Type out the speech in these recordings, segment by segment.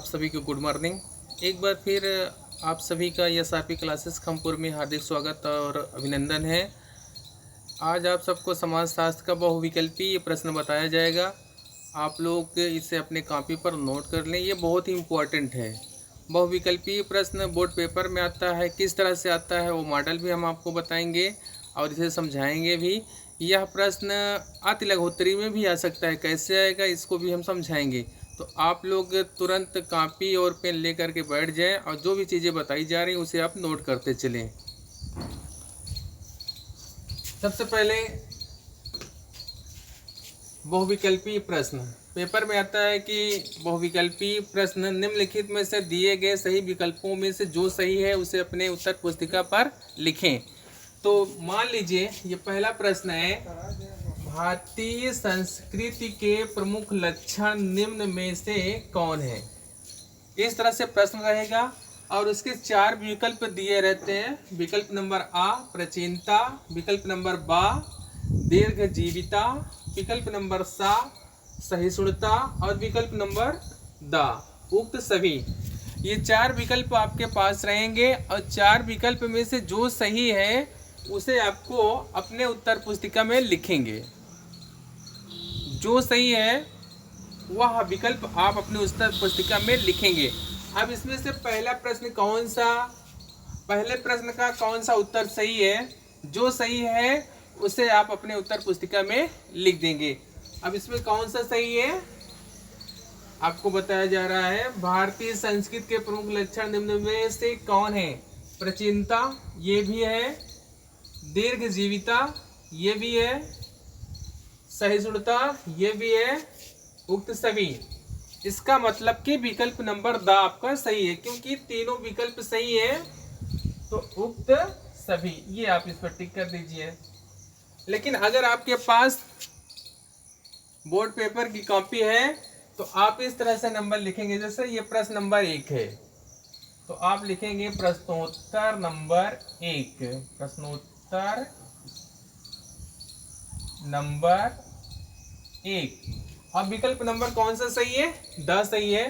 आप सभी को गुड मॉर्निंग। एक बार फिर आप सभी का एसआरपी क्लासेस खमपुर में हार्दिक स्वागत और अभिनंदन है। आज आप सबको समाजशास्त्र का बहुविकल्पी प्रश्न बताया जाएगा। आप लोग इसे अपने कॉपी पर नोट कर लें, ये बहुत ही इम्पोर्टेंट है। बहुविकल्पी प्रश्न बोर्ड पेपर में आता है, किस तरह से आता है वो मॉडल भी हम आपको बताएंगे और इसे समझाएंगे भी। यह प्रश्न अतिलघोत्री में भी आ सकता है, कैसे आएगा इसको भी हम समझाएंगे। तो आप लोग तुरंत कॉपी और पेन लेकर के बैठ जाएं और जो भी चीज़ें बताई जा रही हैं उसे आप नोट करते चलें। सबसे पहले बहुविकल्पी प्रश्न पेपर में आता है कि बहुविकल्पी प्रश्न निम्नलिखित में से दिए गए सही विकल्पों में से जो सही है उसे अपने उत्तर पुस्तिका पर लिखें। तो मान लीजिए ये पहला प्रश्न है, भारतीय संस्कृति के प्रमुख लक्षण निम्न में से कौन है। इस तरह से प्रश्न रहेगा और उसके 4 विकल्प दिए रहते हैं। विकल्प नंबर आ प्राचीनता, विकल्प नंबर बा दीर्घजीविता, विकल्प नंबर सा सहिष्णुता और विकल्प नंबर दा उक्त सभी। ये 4 विकल्प आपके पास रहेंगे और 4 विकल्प में से जो सही है उसे आपको अपने उत्तर पुस्तिका में लिखेंगे। जो सही है वह विकल्प आप अपने उत्तर पुस्तिका में लिखेंगे। अब इसमें से पहला प्रश्न कौन सा, पहले प्रश्न का कौन सा उत्तर सही है, जो सही है उसे आप अपने उत्तर पुस्तिका में लिख देंगे। अब इसमें कौन सा सही है आपको बताया जा रहा है। भारतीय संस्कृति के प्रमुख लक्षण निम्न में से कौन है। प्राचीनता ये भी है, दीर्घजीविता ये भी है, सहिष्णुता ये भी है, उक्त सभी। इसका मतलब कि विकल्प नंबर द आपका सही है, क्योंकि तीनों विकल्प सही है तो उक्त सभी ये आप इस पर टिक कर दीजिए। लेकिन अगर आपके पास बोर्ड पेपर की कॉपी है तो आप इस तरह से नंबर लिखेंगे। जैसे ये प्रश्न नंबर 1 है तो आप लिखेंगे प्रश्नोत्तर नंबर 1, प्रश्नोत्तर नंबर 1। अब विकल्प नंबर कौन सा सही है, द सही है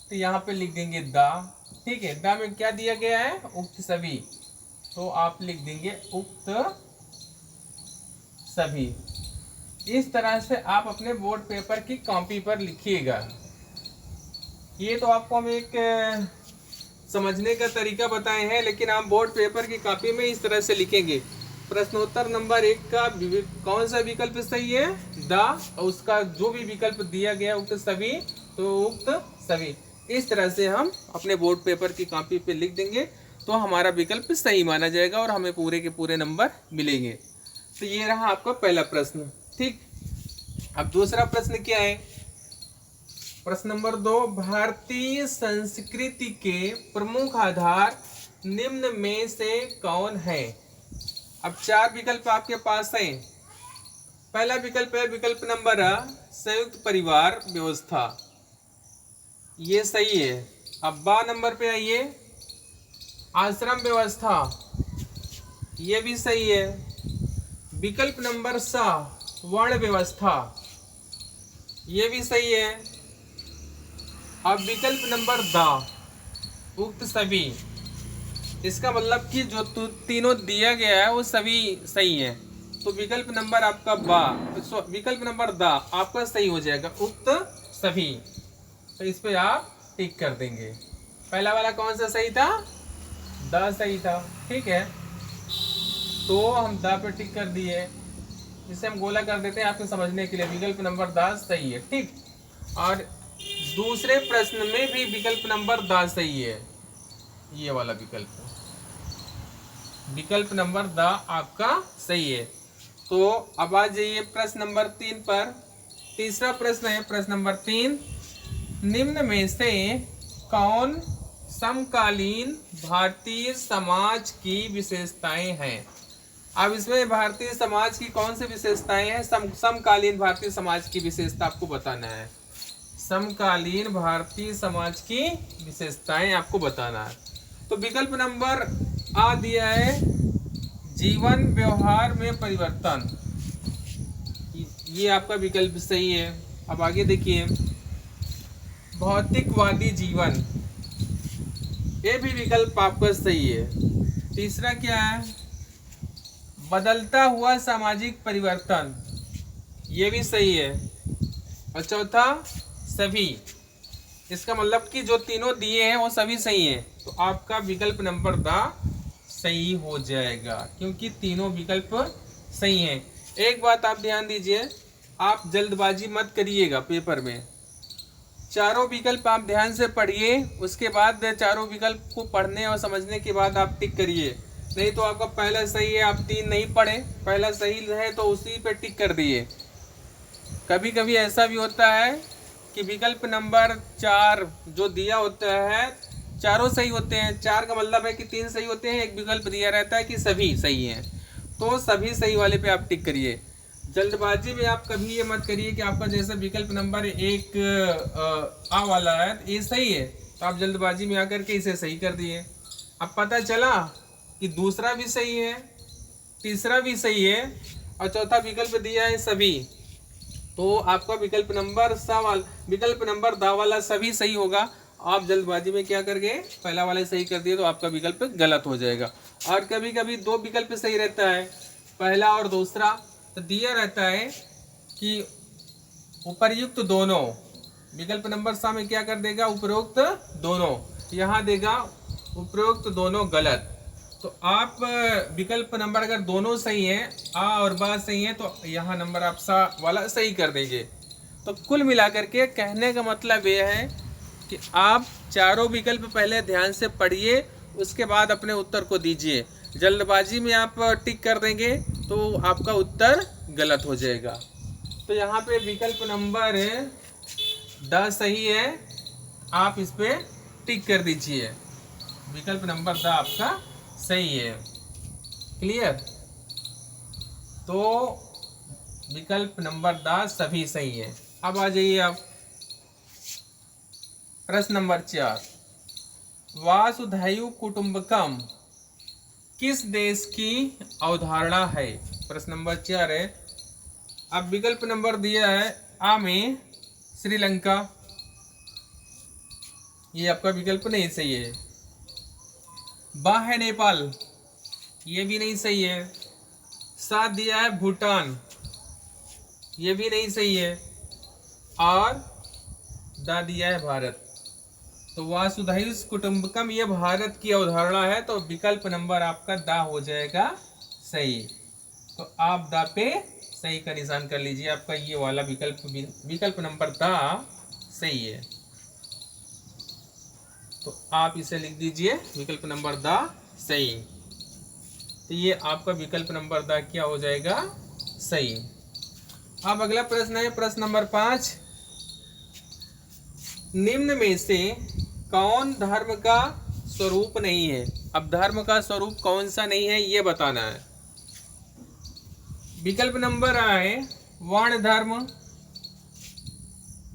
तो यहाँ पे लिख देंगे द। ठीक है, द में क्या दिया गया है, उक्त सभी, तो आप लिख देंगे उक्त सभी। इस तरह से आप अपने बोर्ड पेपर की कॉपी पर लिखिएगा। ये तो आपको हम एक समझने का तरीका बताए हैं, लेकिन आप बोर्ड पेपर की कॉपी में इस तरह से लिखेंगे। प्रश्नोत्तर नंबर 1 का कौन सा विकल्प सही है, द, और उसका जो भी विकल्प दिया गया उक्त सभी तो उक्त सभी। इस तरह से हम अपने बोर्ड पेपर की कॉपी पे लिख देंगे तो हमारा विकल्प सही माना जाएगा और हमें पूरे के पूरे नंबर मिलेंगे। तो ये रहा आपका पहला प्रश्न। ठीक, अब दूसरा प्रश्न क्या है, प्रश्न नंबर 2, भारतीय संस्कृति के प्रमुख आधार निम्न में से कौन है। अब 4 विकल्प आपके पास हैं। पहला विकल्प है विकल्प नंबर संयुक्त परिवार व्यवस्था, ये सही है। अब बा नंबर पे आइए, आश्रम व्यवस्था, ये भी सही है। विकल्प नंबर सा वर्ण व्यवस्था, ये भी सही है। अब विकल्प नंबर दा उक्त सभी। इसका मतलब कि जो तीनों दिया गया है वो सभी सही है, तो विकल्प नंबर आपका बा, विकल्प नंबर दा आपका सही हो जाएगा, उक्त सभी। तो इस पे आप टिक कर देंगे। पहला वाला कौन सा सही था, द सही था। ठीक है, तो हम द पे टिक कर दिए। इसे हम गोला कर देते हैं आपको समझने के लिए। विकल्प नंबर द सही है। ठीक, और दूसरे प्रश्न में भी विकल्प नंबर द सही है, ये वाला विकल्प, विकल्प नंबर द आपका सही है। तो अब आ जाइए प्रश्न नंबर 3 पर। तीसरा प्रश्न है प्रश्न नंबर 3, निम्न में से कौन समकालीन भारतीय समाज की विशेषताएं हैं। अब इसमें भारतीय समाज की कौन सी विशेषताएं हैं, समकालीन भारतीय समाज की विशेषता आपको बताना है। समकालीन भारतीय समाज की विशेषताएं आपको बताना है। तो विकल्प नंबर आ दिया है जीवन व्यवहार में परिवर्तन, ये आपका विकल्प सही है। अब आगे देखिए, भौतिकवादी जीवन, ये भी विकल्प आपका सही है। तीसरा क्या है, बदलता हुआ सामाजिक परिवर्तन, ये भी सही है। और चौथा सभी, इसका मतलब कि जो तीनों दिए हैं वो सभी सही हैं, तो आपका विकल्प नंबर द सही हो जाएगा, क्योंकि तीनों विकल्प सही हैं। एक बात आप ध्यान दीजिए, आप जल्दबाजी मत करिएगा पेपर में, चारों विकल्प आप ध्यान से पढ़िए, उसके बाद चारों विकल्प को पढ़ने और समझने के बाद आप टिक करिए। नहीं तो आपका पहला सही है, आप 3 नहीं पढ़े, पहला सही है तो उसी पे टिक कर दिए। कभी कभी ऐसा भी होता है कि विकल्प नंबर 4 जो दिया होता है चारों सही होते हैं, 4 का मतलब है कि 3 सही होते हैं, एक विकल्प दिया रहता है कि सभी सही हैं, तो सभी सही वाले पे आप टिक करिए। जल्दबाजी में आप कभी ये मत करिए कि आपका जैसे विकल्प नंबर 1 आ वाला है ये सही है, तो आप जल्दबाजी में आकर के इसे सही कर दिए। अब पता चला कि दूसरा भी सही है, तीसरा भी सही है और चौथा विकल्प दिया है सभी, तो आपका विकल्प नंबर दा वाला सभी सही होगा। आप जल्दबाजी में क्या कर गए, पहला वाला सही कर दिए, तो आपका विकल्प गलत हो जाएगा। और कभी कभी 2 विकल्प सही रहता है, पहला और दूसरा, तो दिया रहता है कि उपर्युक्त दोनों, विकल्प नंबर सा में क्या कर देगा, उपरोक्त दोनों, यहाँ देगा उपरोक्त दोनों गलत। तो आप विकल्प नंबर अगर दोनों सही हैं, आ और बा सही हैं, तो यहाँ नंबर आप सा वाला सही कर देंगे। तो कुल मिलाकर के कहने का मतलब ये है कि आप चारों विकल्प पहले ध्यान से पढ़िए, उसके बाद अपने उत्तर को दीजिए। जल्दबाजी में आप टिक कर देंगे तो आपका उत्तर गलत हो जाएगा। तो यहाँ पे विकल्प नंबर 10 सही है, आप इस पे टिक कर दीजिए, विकल्प नंबर 10 आपका सही है। क्लियर? तो विकल्प नंबर 10 सभी सही है। अब आ जाइए आप प्रश्न नंबर 4, वासुधैव कुटुंबकम किस देश की अवधारणा है? प्रश्न नंबर 4 है। अब विकल्प नंबर दिया है आ में श्रीलंका, ये आपका विकल्प नहीं सही है। बा है नेपाल, ये भी नहीं सही है। साथ दिया है भूटान, ये भी नहीं सही है। और दा दिया है भारत। तो वासुधैव कुटुंबकम ये भारत की अवधारणा है, तो विकल्प नंबर आपका दा हो जाएगा सही। तो आप दा पे सही का निशान कर लीजिए, आपका ये वाला विकल्प नंबर दा सही है। तो आप इसे लिख दीजिए, विकल्प नंबर दा सही। तो ये आपका विकल्प नंबर दा क्या हो जाएगा, सही। अब अगला प्रश्न है प्रश्न नंबर 5, निम्न में से कौन धर्म का स्वरूप नहीं है? अब धर्म का स्वरूप कौन सा नहीं है ये बताना है। विकल्प नंबर आ है वर्ण धर्म,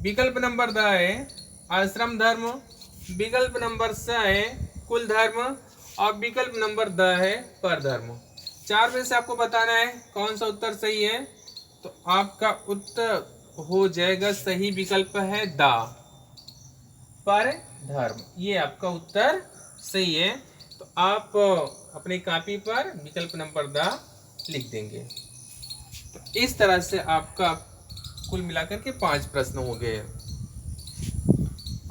विकल्प नंबर द है आश्रम धर्म, विकल्प नंबर स है कुल धर्म और विकल्प नंबर द है पर धर्म। 4 में से आपको बताना है कौन सा उत्तर सही है। तो आपका उत्तर हो जाएगा सही विकल्प है दा, पर धर्म, ये आपका उत्तर सही है। तो आप अपनी कॉपी पर विकल्प नंबर दा लिख देंगे। तो इस तरह से आपका कुल मिलाकर के 5 प्रश्न हो गए।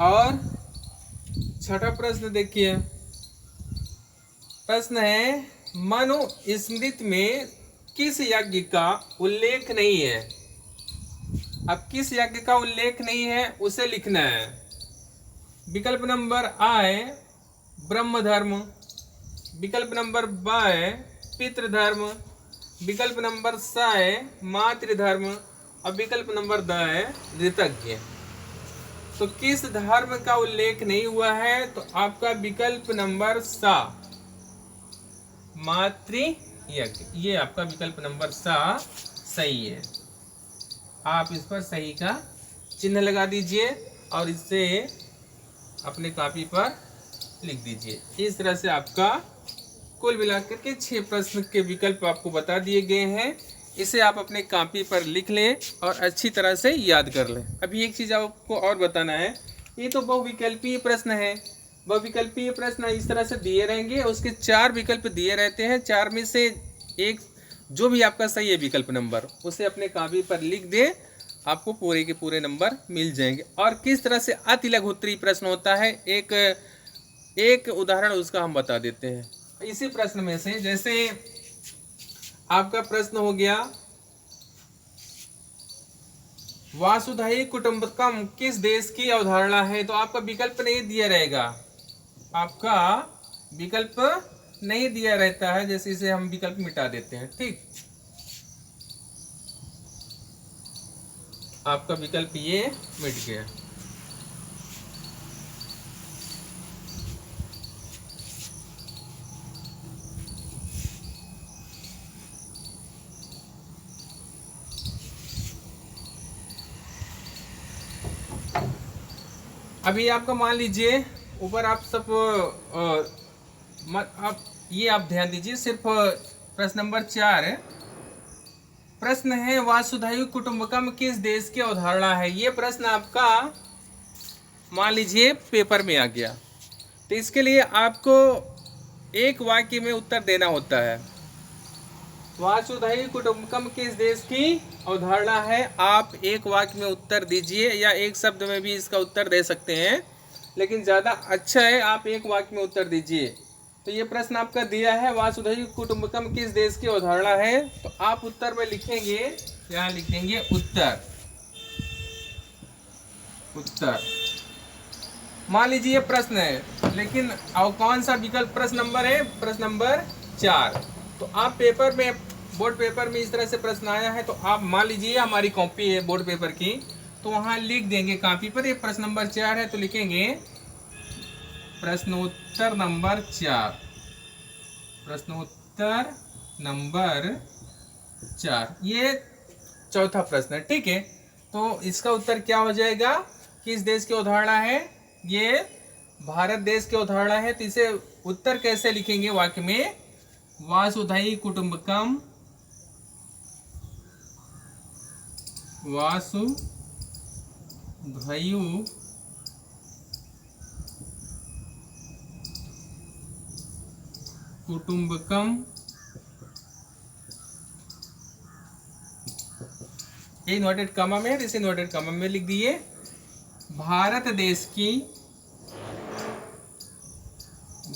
और छठा प्रश्न देखिए, प्रश्न है मनुस्मृति में किस यज्ञ का उल्लेख नहीं है? अब किस यज्ञ का उल्लेख नहीं है उसे लिखना है। विकल्प नंबर आ है ब्रह्म धर्म, विकल्प नंबर ब है पितृधर्म, विकल्प नंबर स है मातृधर्म और विकल्प नंबर द है ऋतज्ञ। तो किस धर्म का उल्लेख नहीं हुआ है? तो आपका विकल्प नंबर सा मातृ यज्ञ, ये आपका विकल्प नंबर सा सही है। आप इस पर सही का चिन्ह लगा दीजिए और इसे अपने कॉपी पर लिख दीजिए। इस तरह से आपका कुल मिलाकर के 6 प्रश्न के विकल्प आपको बता दिए गए हैं। इसे आप अपने कॉपी पर लिख लें और अच्छी तरह से याद कर लें। अभी एक चीज़ आपको और बताना है ये तो बहुविकल्पीय प्रश्न है। बहुविकल्पीय प्रश्न इस तरह से दिए रहेंगे, उसके 4 विकल्प दिए रहते हैं, 4 में से एक जो भी आपका सही है विकल्प नंबर उसे अपने कापी पर लिख दे, आपको पूरे के पूरे नंबर मिल जाएंगे। और किस तरह से अति लघु उत्तरीय प्रश्न होता है, एक उदाहरण उसका हम बता देते हैं। इसी प्रश्न में से जैसे आपका प्रश्न हो गया, वासुधैव कुटुंबकम किस देश की अवधारणा है, तो आपका विकल्प नहीं दिया रहेगा, आपका विकल्प नहीं दिया रहता है, जैसे इसे हम विकल्प मिटा देते हैं। ठीक, आपका विकल्प ये मिट गया। अभी आपका मान लीजिए ऊपर आप सब आप ये आप ध्यान दीजिए, सिर्फ प्रश्न नंबर 4 है। प्रश्न है वासुधैव कुटुंबकम किस देश की अवधारणा है। ये प्रश्न आपका मान लीजिए पेपर में आ गया, तो इसके लिए आपको एक वाक्य में उत्तर देना होता है। वासुधैव कुटुंबकम किस देश की अवधारणा है, आप एक वाक्य में उत्तर दीजिए, या एक शब्द में भी इसका उत्तर दे सकते हैं, लेकिन ज़्यादा अच्छा है आप एक वाक्य में उत्तर दीजिए। तो ये प्रश्न आपका दिया है, वासुधैव कुटुंबकम किस देश की अवधारणा है, तो आप उत्तर में लिखेंगे, यहाँ लिख देंगे उत्तर। उत्तर मान लीजिए ये प्रश्न है, लेकिन और कौन सा विकल्प प्रश्न नंबर है, प्रश्न नंबर 4। तो आप पेपर में, बोर्ड पेपर में इस तरह से प्रश्न आया है, तो आप मान लीजिए हमारी कॉपी है बोर्ड पेपर की, तो वहाँ लिख देंगे कॉपी पर, ये प्रश्न नंबर 4 है, तो लिखेंगे प्रश्नोत्तर नंबर 4, प्रश्नोत्तर नंबर 4, ये चौथा प्रश्न है। ठीक है, तो इसका उत्तर क्या हो जाएगा, किस देश की अवधारणा है, ये भारत देश की अवधारणा है। तो इसे उत्तर कैसे लिखेंगे वाक्य में, वासुधैव कुटुंबकम, वासुधैव कुटुंबकम, ये इन्वर्टेड कॉमा में, इसे इन्वर्टेड कॉमा में लिख दिए, भारत देश की,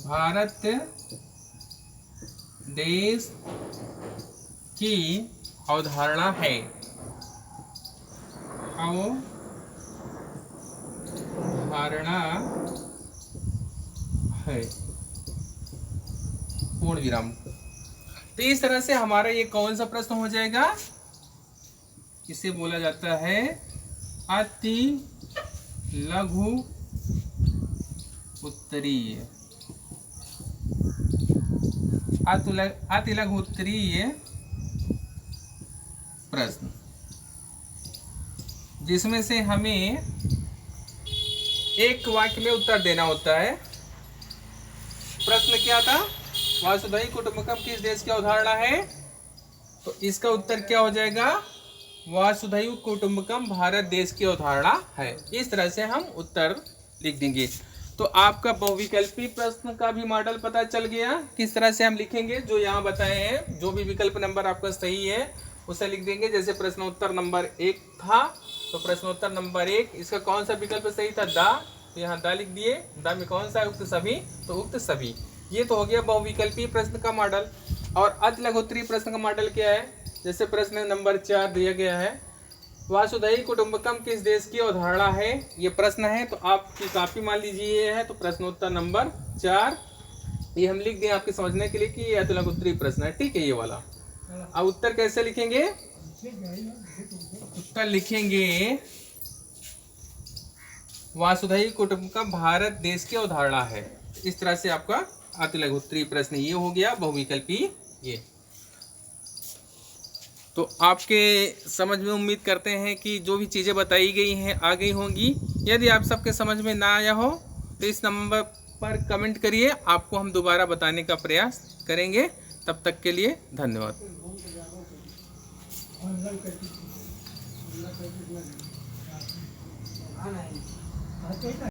भारत देश की अवधारणा है, अवधारणा है, पूर्ण विराम। तो इस तरह से हमारा ये कौन सा प्रश्न हो जाएगा, इसे बोला जाता है अति लघु उत्तरीय, अति लघु उत्तरीय प्रश्न, जिसमें से हमें एक वाक्य में उत्तर देना होता है। प्रश्न क्या था, वासुधैव कुटुंबकम किस देश की अवधारणा है, तो इसका उत्तर क्या हो जाएगा, वासुधैव कुटुंबकम भारत देश की अवधारणा है। इस तरह से हम उत्तर लिख देंगे। तो आपका बहुविकल्पी प्रश्न का भी मॉडल पता चल गया, किस तरह से हम लिखेंगे, जो यहाँ बताए हैं, जो भी विकल्प नंबर आपका सही है उसे लिख देंगे। जैसे प्रश्नोत्तर नंबर 1 था, तो प्रश्नोत्तर नंबर 1, इसका कौन सा विकल्प सही था, दा, तो यहाँ दा लिख दिए, दा में कौन सा है, उक्त सभी, तो उक्त सभी। ये तो हो गया बहुविकल्पीय प्रश्न का मॉडल। और अति लघु उत्तरीय प्रश्न का मॉडल क्या है, जैसे प्रश्न नंबर 4 दिया गया है, वासुधैव कुटुंबकम किस देश की अवधारणा है, ये प्रश्न है, तो आपकी कॉपी मान लीजिए ये है, तो प्रश्नोत्तर नंबर 4 ये हम लिख दें आपके समझने के लिए कि ये अति लघु उत्तरीय प्रश्न है। ठीक है, ये वाला। अब उत्तर कैसे लिखेंगे, उत्तर लिखेंगे वासुधैव कुटुंबकम भारत देश की अवधारणा है। इस तरह से आपका अति लघु उत्तरीय प्रश्न ये हो गया, बहुविकल्पी ये। तो आपके समझ में उम्मीद करते हैं कि जो भी चीज़ें बताई गई हैं आ गई होंगी। यदि आप सबके समझ में ना आया हो तो इस नंबर पर कमेंट करिए, आपको हम दोबारा बताने का प्रयास करेंगे। तब तक के लिए धन्यवाद।